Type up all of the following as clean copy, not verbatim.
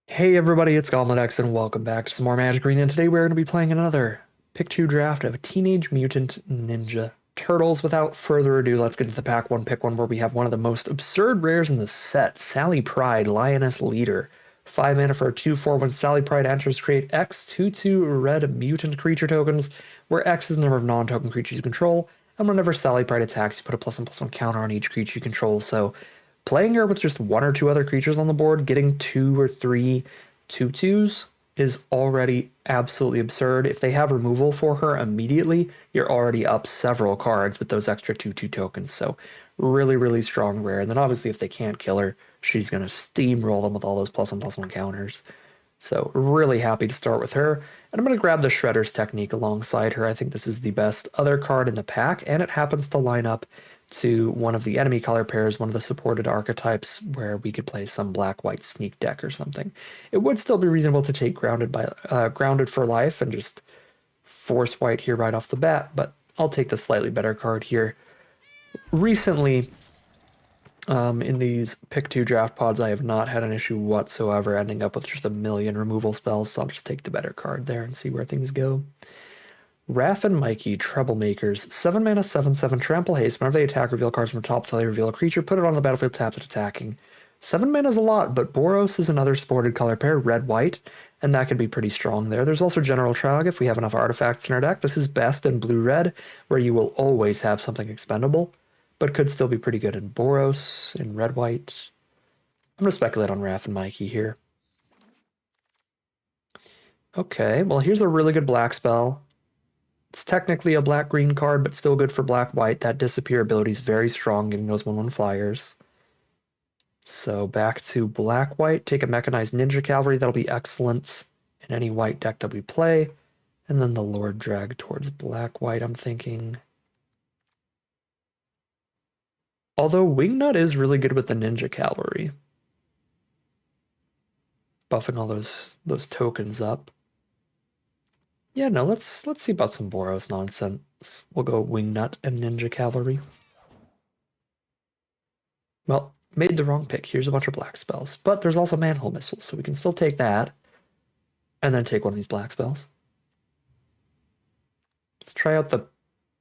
Hey everybody, it's GoblinX and welcome back to some more Magic Arena. And today we're going to be playing another Pick 2 draft of Teenage Mutant Ninja Turtles. Without further ado, let's get to the pack one, pick one, where we have one of the most absurd rares in the set. Sally Pride, Lioness Leader. 5 mana for a 2/4. When Sally Pride enters, create X 2/2 red mutant creature tokens, where X is the number of non-token creatures you control. And whenever Sally Pride attacks, you put a +1/+1 counter on each creature you control. So playing her with just one or two other creatures on the board, getting 2 or 3 2/2s is already absolutely absurd. If they have removal for her immediately, you're already up several cards with those extra 2/2 tokens. So really, really strong rare. And then obviously if they can't kill her, she's going to steamroll them with all those +1/+1 counters. So really happy to start with her. And I'm going to grab the Shredder's Technique alongside her. I think this is the best other card in the pack, and it happens to line up to one of the enemy color pairs, one of the supported archetypes, where we could play some black-white sneak deck or something. It would still be reasonable to take Grounded for Life and just force white here right off the bat, but I'll take the slightly better card here. Recently, in these pick 2 draft pods, I have not had an issue whatsoever ending up with just a million removal spells, so I'll just take the better card there and see where things go. Raph and Mikey, Troublemakers, 7 mana, 7/7, Trample Haste. Whenever they attack, reveal cards from the top till they reveal a creature, put it on the battlefield tapped and attacking. 7 mana is a lot, but Boros is another supported color pair, red-white, and that could be pretty strong there. There's also General Trog if we have enough artifacts in our deck. This is best in blue-red, where you will always have something expendable, but could still be pretty good in Boros, in red-white. I'm going to speculate on Raph and Mikey here. Okay, well here's a really good black spell. It's technically a black-green card, but still good for black-white. That disappear ability is very strong, getting those 1/1 flyers. So back to black-white, take a Mechanized Ninja Cavalry. That'll be excellent in any white deck that we play. And then the Lord drag towards black-white, I'm thinking. Although Wingnut is really good with the Ninja Cavalry. Buffing all those tokens up. Yeah, no, let's see about some Boros nonsense. We'll go Wingnut and Ninja Cavalry. Well, made the wrong pick. Here's a bunch of black spells. But there's also Manhole Missiles, so we can still take that. And then take one of these black spells. Let's try out the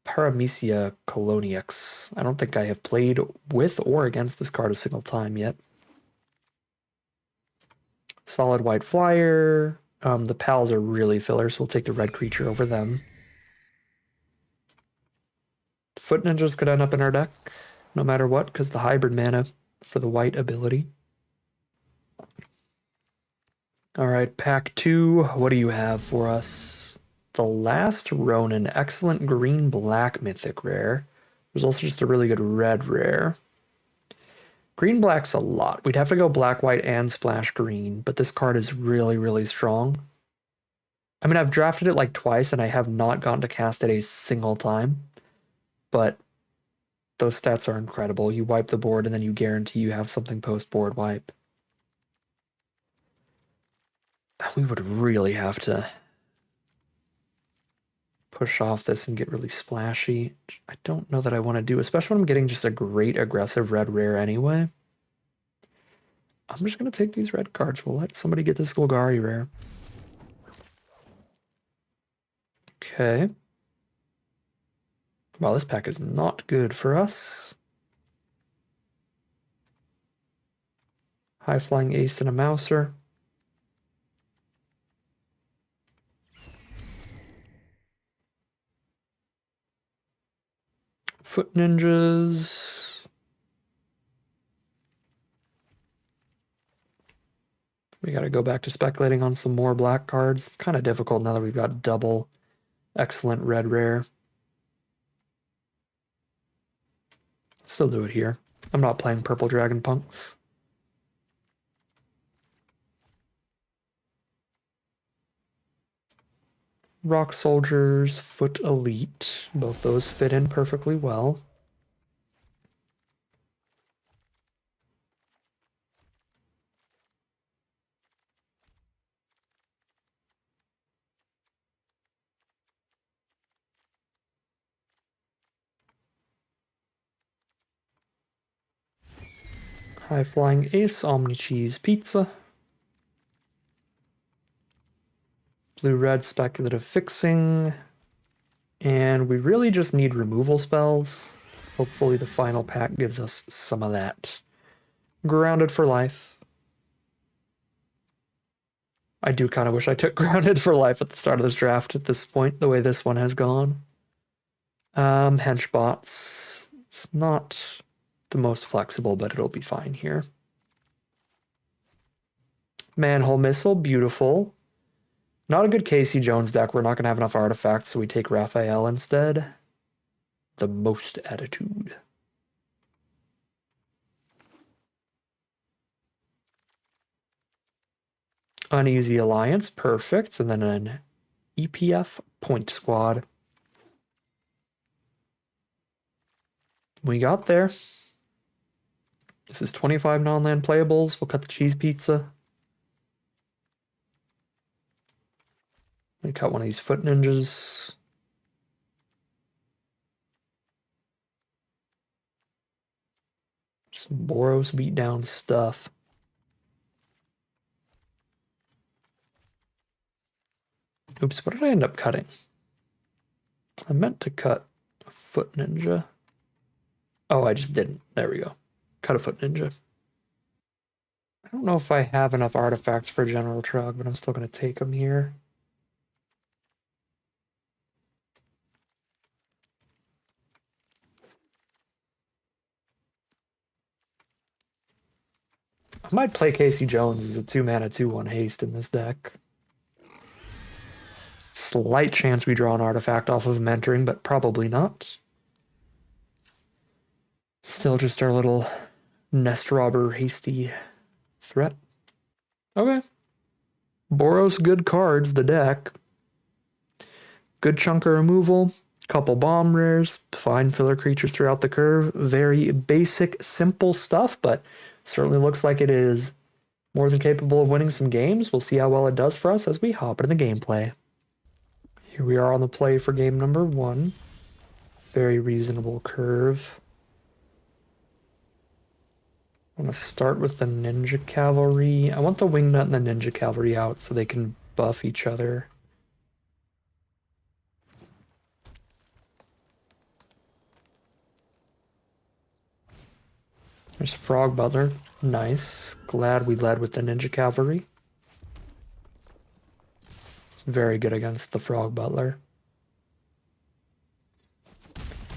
Paramecia Coloniax. I don't think I have played with or against this card a single time yet. Solid white flyer. The pals are really filler, so we'll take the red creature over them. Foot Ninjas could end up in our deck, no matter what, because the hybrid mana for the white ability. All right, pack 2. What do you have for us? The Last Ronin, excellent green-black mythic rare. There's also just a really good red rare. Green-black's a lot. We'd have to go black-white and splash green, but this card is really, really strong. I mean, I've drafted it like twice, and I have not gotten to cast it a single time, but those stats are incredible. You wipe the board, and then you guarantee you have something post-board wipe. We would really have to push off this and get really splashy. I don't know that I want to do, especially when I'm getting just a great aggressive red rare anyway. I'm just going to take these red cards. We'll let somebody get this Golgari rare. Okay. Well, this pack is not good for us. High Flying Ace and a Mouser. Foot Ninjas. We got to go back to speculating on some more black cards. It's kind of difficult now that we've got double excellent red rare. Still do it here. I'm not playing Purple Dragon Punks. Rock Soldiers, Foot Elite. Both those fit in perfectly well. High Flying Ace, Omni Cheese Pizza. Blue-red speculative fixing. And we really just need removal spells. Hopefully the final pack gives us some of that. Grounded for life. I do kind of wish I took Grounded for life at the start of this draft at this point, the way this one has gone. Henchbots. It's not the most flexible, but it'll be fine here. Manhole Missile, beautiful. Not a good Casey Jones deck. We're not going to have enough artifacts, so we take Raphael instead. The most attitude. Uneasy Alliance, perfect. And then an EPF Point Squad. We got there. This is 25 non-land playables. We'll cut the cheese pizza. We cut one of these Foot Ninjas. Some Boros beatdown stuff. Oops, what did I end up cutting? I meant to cut a Foot Ninja. Oh, I just didn't. There we go. Cut a Foot Ninja. I don't know if I have enough artifacts for General Trog, but I'm still going to take them here. I might play Casey Jones as a 2-mana 2/1 haste in this deck. Slight chance we draw an artifact off of Mentoring, but probably not. Still just our little nest robber hasty threat. Okay. Boros, good cards, the deck. Good chunk of removal, couple bomb rares, fine filler creatures throughout the curve. Very basic, simple stuff, but certainly looks like it is more than capable of winning some games. We'll see how well it does for us as we hop into the gameplay. Here we are on the play for game number 1. Very reasonable curve. I'm going to start with the Ninja Cavalry. I want the Wingnut and the Ninja Cavalry out so they can buff each other. There's Frog Butler. Nice. Glad we led with the Ninja Cavalry. It's very good against the Frog Butler.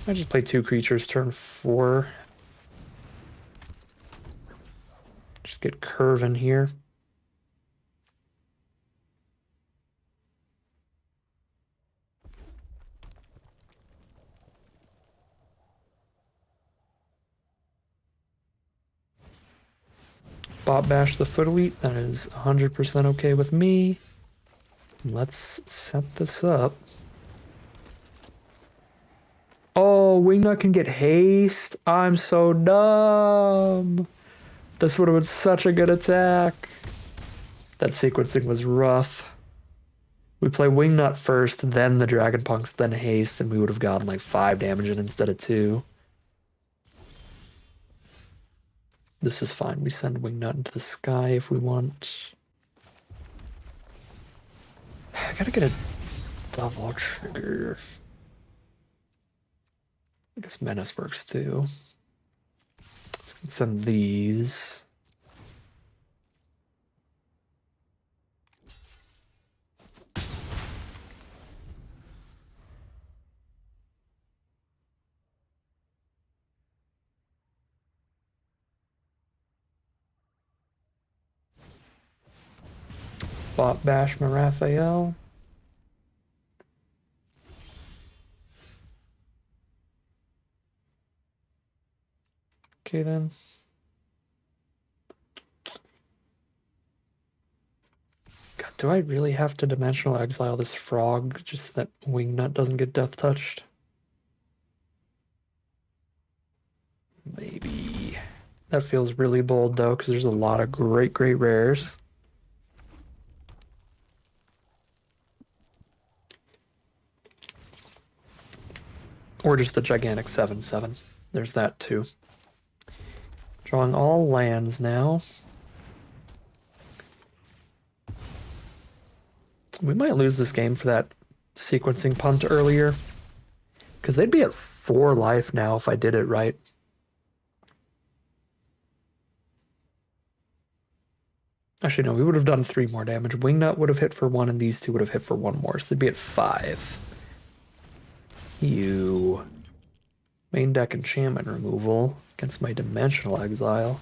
I just play 2 creatures turn 4. Just get curve in here. Bot bash the Foot Elite. That is 100% okay with me. Let's set this up. Oh, Wingnut can get haste. I'm so dumb. This would have been such a good attack. That sequencing was rough. We play Wingnut first, then the Dragon Punks, then haste, and we would have gotten like 5 damage in instead of 2. This is fine. We send Wingnut into the sky if we want. I gotta get a double trigger. I guess Menace works too. Let's send these. Bot bash my Raphael. Okay then. God, do I really have to dimensional exile this frog just so that Wingnut doesn't get death touched? Maybe. That feels really bold though, because there's a lot of great rares. Or just a gigantic 7/7. There's that too. Drawing all lands now. We might lose this game for that sequencing punt earlier. Because they'd be at 4 life now if I did it right. Actually, no, we would have done 3 more damage. Wingnut would have hit for 1, and these 2 would have hit for 1 more. So they'd be at 5. You. Main deck enchantment removal against my Dimensional Exile.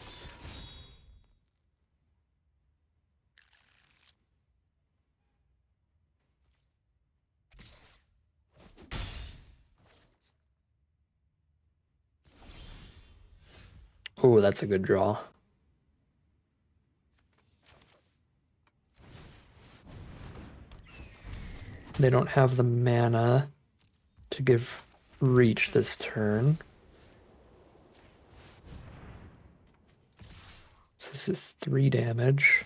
Oh, that's a good draw. They don't have the mana to give reach this turn. So this is 3 damage.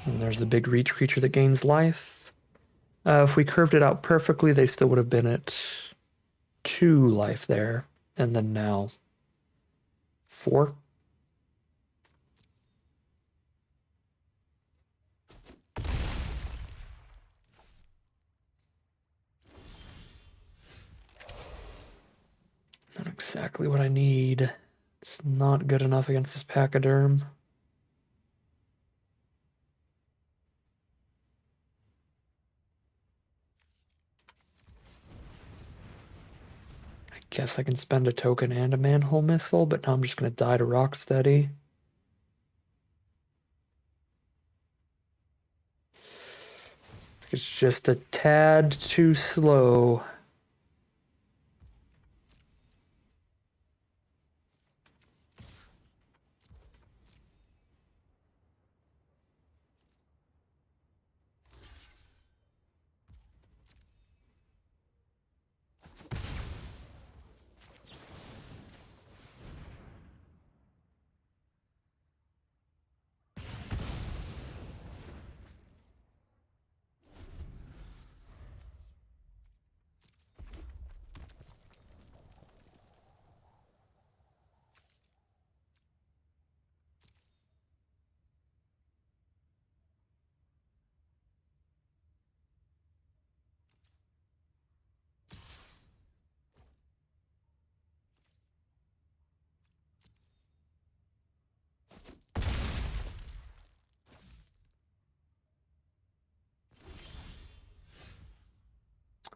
And there's the big reach creature that gains life. If we curved it out perfectly, they still would have been at 2 life there. And then now 4. Not exactly what I need. It's not good enough against this Pachyderm. I guess I can spend a token and a Manhole Missile, but now I'm just going to die to Rocksteady. It's just a tad too slow.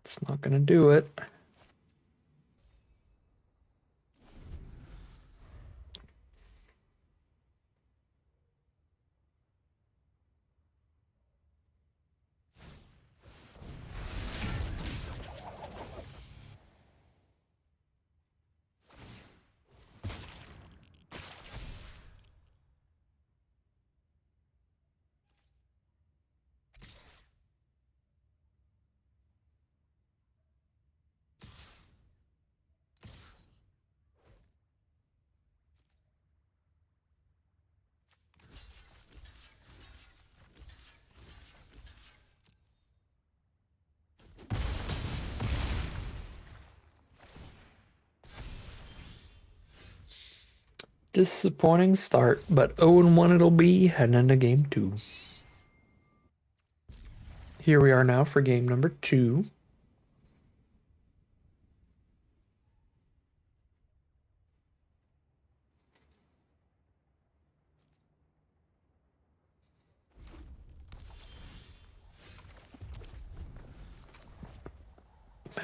It's not going to do it. Disappointing start, but 0-1 it'll be heading into game 2. Here we are now for game number 2.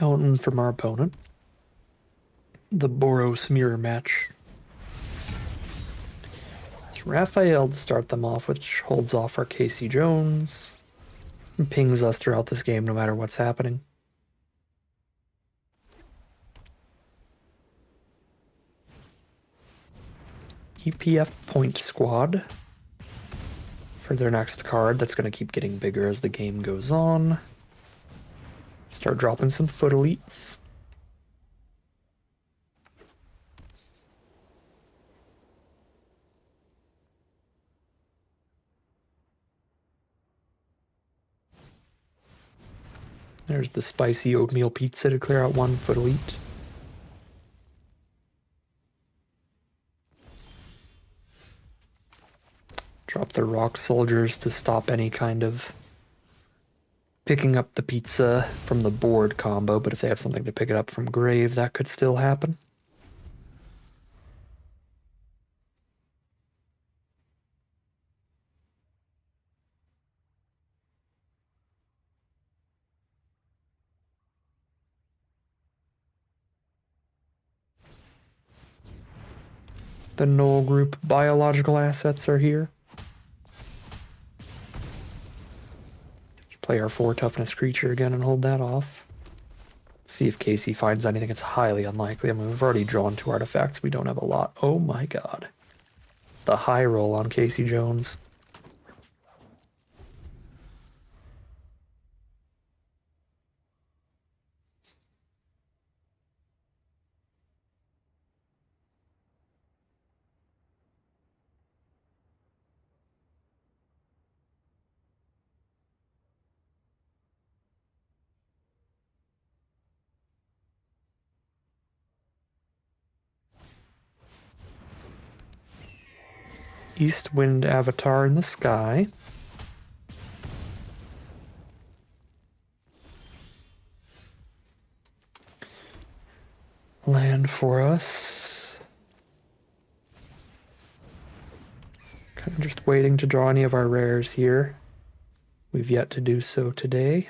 Mountain from our opponent. The Boros mirror match. It's Raphael to start them off, which holds off our Casey Jones. And pings us throughout this game no matter what's happening. EPF Point Squad for their next card. That's going to keep getting bigger as the game goes on. Start dropping some foot elites. There's the spicy oatmeal pizza to clear out 1 foot elite. Drop their rock soldiers to stop any kind of picking up the pizza from the board combo, but if they have something to pick it up from grave, that could still happen. The null group biological assets are here. Play our 4 toughness creature again and hold that off. See if Casey finds anything. It's highly unlikely. I mean, we've already drawn 2 artifacts. We don't have a lot. Oh my god. The high roll on Casey Jones. East Wind Avatar in the sky. Land for us. Kind of just waiting to draw any of our rares here. We've yet to do so today.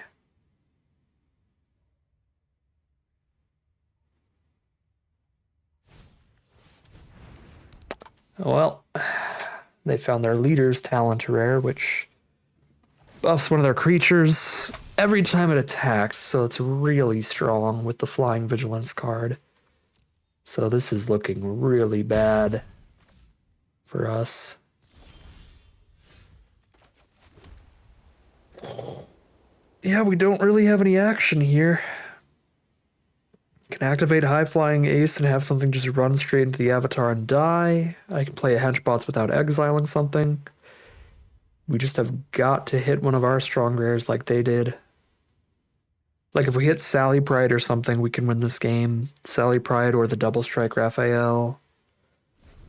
Well, they found their leader's talent rare, which buffs one of their creatures every time it attacks, so it's really strong with the Flying Vigilance card. So this is looking really bad for us. Yeah, we don't really have any action here. Can activate High Flying Ace and have something just run straight into the Avatar and die. I can play a Henchbots without exiling something. We just have got to hit one of our strong rares like they did. Like if we hit Sally Pride or something, we can win this game. Sally Pride or the Double Strike Raphael.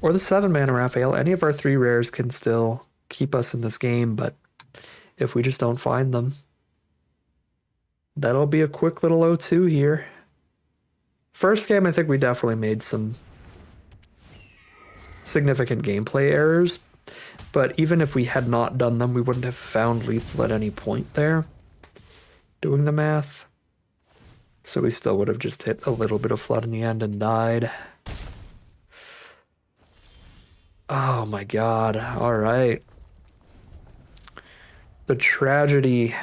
Or the 7-mana Raphael. Any of our 3 rares can still keep us in this game, but if we just don't find them, that'll be a quick little 0-2 here. First game, I think we definitely made some significant gameplay errors, but even if we had not done them, we wouldn't have found lethal at any point there, doing the math. So we still would have just hit a little bit of flood in the end and died. Oh my god, alright. The tragedy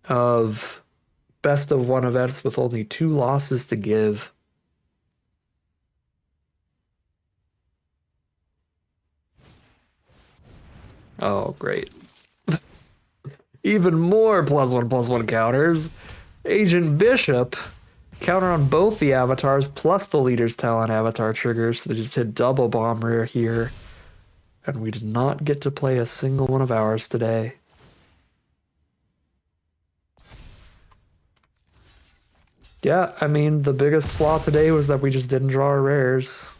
of best of 1 events with only 2 losses to give. Oh, great. Even more +1/+1 counters. Agent Bishop, counter on both the avatars plus the leader's talent avatar triggers, so they just hit double bomb rare here. And we did not get to play a single one of ours today. Yeah, I mean, the biggest flaw today was that we just didn't draw our rares.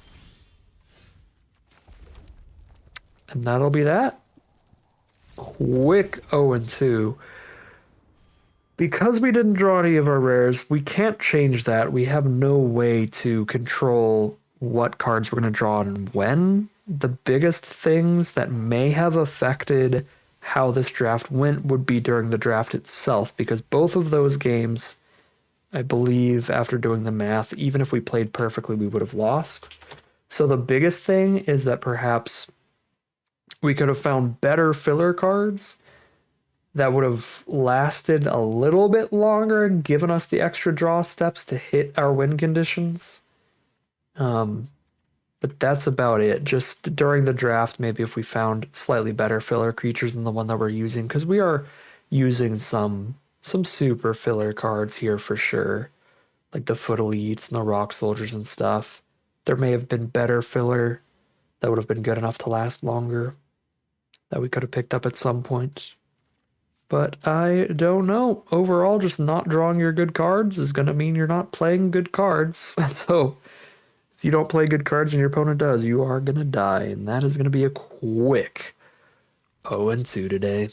And that'll be that. Quick 0-2. Because we didn't draw any of our rares, we can't change that. We have no way to control what cards we're going to draw and when. The biggest things that may have affected how this draft went would be during the draft itself, because both of those games, I believe, after doing the math, even if we played perfectly, we would have lost. So the biggest thing is that perhaps we could have found better filler cards that would have lasted a little bit longer and given us the extra draw steps to hit our win conditions. But that's about it. Just during the draft, maybe if we found slightly better filler creatures than the one that we're using, because we are using some super filler cards here for sure, like the Foot Elites and the Rock Soldiers and stuff. There may have been better filler that would have been good enough to last longer that we could have picked up at some point. But I don't know. Overall, just not drawing your good cards is going to mean you're not playing good cards. So if you don't play good cards and your opponent does, you are going to die. And that is going to be a quick 0-2 today.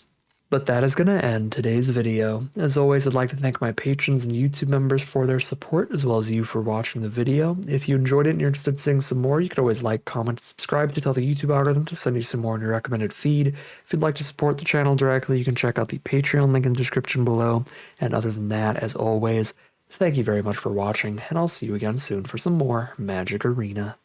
But that is going to end today's video. As always, I'd like to thank my patrons and YouTube members for their support, as well as you for watching the video. If you enjoyed it and you're interested in seeing some more, you can always like, comment, subscribe to tell the YouTube algorithm to send you some more in your recommended feed. If you'd like to support the channel directly, you can check out the Patreon link in the description below. And other than that, as always, thank you very much for watching, and I'll see you again soon for some more Magic Arena.